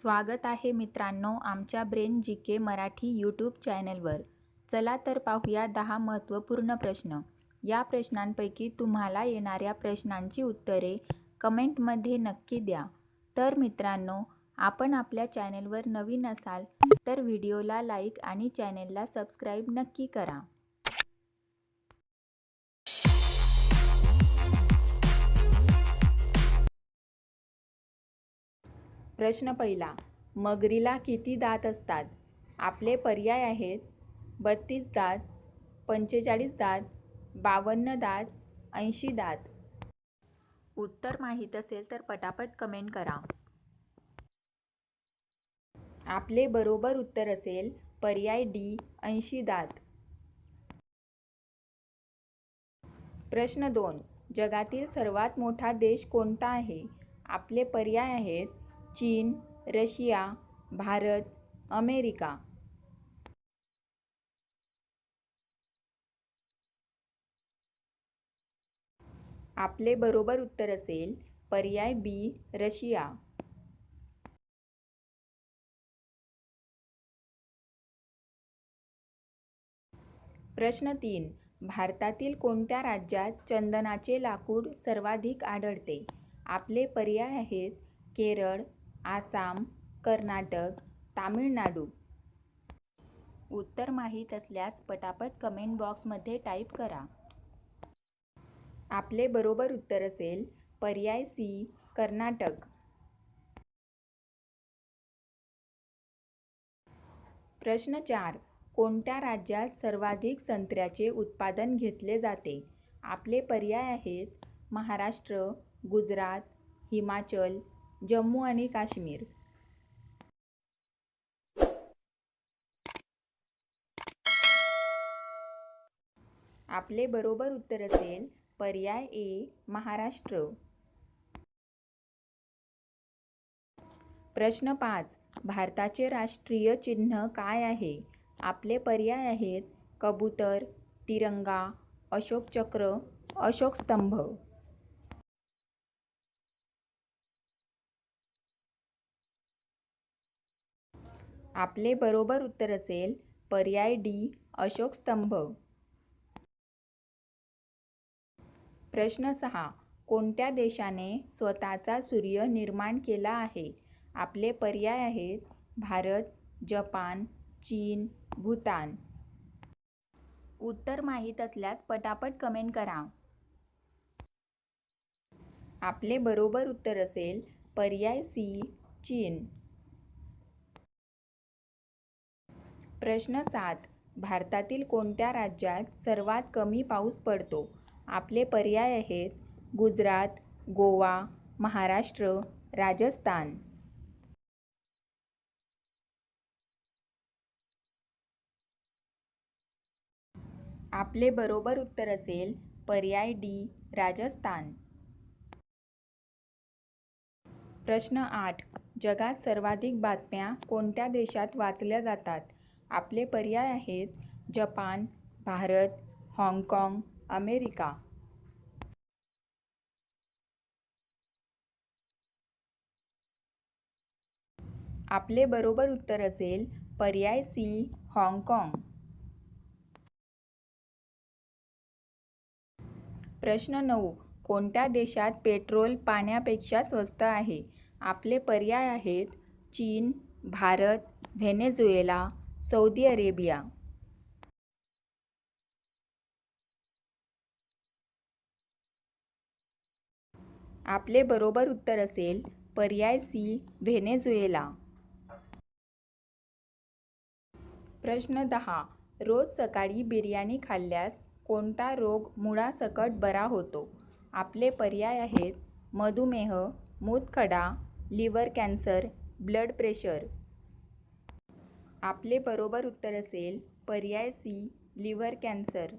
स्वागत आहे मित्रांनो आमच्या ब्रेन जी के मराठी यूट्यूब चॅनलवर. चला तर पाहूया 10 महत्त्वपूर्ण प्रश्न. या प्रश्नांपैकी तुम्हाला येणाऱ्या प्रश्नांची उत्तरे कमेंटमध्ये नक्की द्या. तर मित्रांनो, आपण आपल्या चॅनलवर नवीन असाल तर व्हिडिओला लाईक आणि चॅनलला सबस्क्राईब नक्की करा. प्रश्न पहिला. मगरीला किती दात असतात? आपले पर्याय आहेत 32 दात, 45 दात, 52 दात, 80 दात. उत्तर माहीत असेल तर पटापट कमेंट करा. आपले बरोबर उत्तर असेल पर्याय डी 80 दात. प्रश्न 2. जगातील सर्वात मोठा देश कोणता आहे? आपले पर्याय आहेत चीन, रशिया, भारत, अमेरिका. आपले बरोबर उत्तर असेल पर्याय बी रशिया. प्रश्न 3. भारतातील कोणत्या राज्यात चंदनाचे लाकूड सर्वाधिक आढळते? आपले पर्याय आहेत केरळ, आसाम, कर्नाटक, तामिळनाडू. उत्तर माहीत असल्यास पटापट कमेंट बॉक्समध्ये टाईप करा. आपले बरोबर उत्तर असेल पर्याय सी कर्नाटक. प्रश्न 4. कोणत्या राज्यात सर्वाधिक संत्र्याचे उत्पादन घेतले जाते? आपले पर्याय आहेत महाराष्ट्र, गुजरात, हिमाचल, जम्मू आणि काश्मीर. आपले बरोबर उत्तर असेल पर्याय ए महाराष्ट्र. प्रश्न 5. भारताचे राष्ट्रीय चिन्ह काय आहे? आपले पर्याय आहेत कबूतर, तिरंगा, अशोक चक्र, अशोक स्तंभ. आपले बरोबर उत्तर असेल पर्याय डी अशोक स्तंभ. प्रश्न 6. कोणत्या देशाने स्वतःचा सूर्य निर्माण केला आहे? आपले पर्याय आहेत भारत, जपान, चीन, भूतान. उत्तर माहीत असल्यास पटापट कमेंट करा. आपले बरोबर उत्तर असेल पर्याय सी चीन. प्रश्न 7. भारतातील कोणत्या राज्यात सर्वात कमी पाऊस पडतो? आपले पर्याय आहेत गुजरात, गोवा, महाराष्ट्र, राजस्थान. आपले बरोबर उत्तर असेल पर्याय डी राजस्थान. प्रश्न 8. जगात सर्वाधिक बातम्या कोणत्या देशात वाचल्या जातात? आपले पर्याय आहेत जपान, भारत, हाँगकाँग, अमेरिका. आपले बरोबर उत्तर असेल पर्याय सी हाँगकाँग. प्रश्न 9. कोणत्या देशात पेट्रोल पाण्यापेक्षा स्वस्त आहे? आपले पर्याय आहेत चीन, भारत, व्हेनेझुएला, सौदी अरेबिया. आपले बरोबर उत्तर असेल पर्याय सी व्हेनेझुएला. प्रश्न 10. रोज सकाळी बिर्याणी खाल्ल्यास कोणता रोग मुळासकट बरा होतो? आपले पर्याय आहेत मधुमेह, मूतखडा, लिव्हर कॅन्सर, ब्लड प्रेशर. आपले बरोबर उत्तर असेल पर्याय सी लिव्हर कॅन्सर.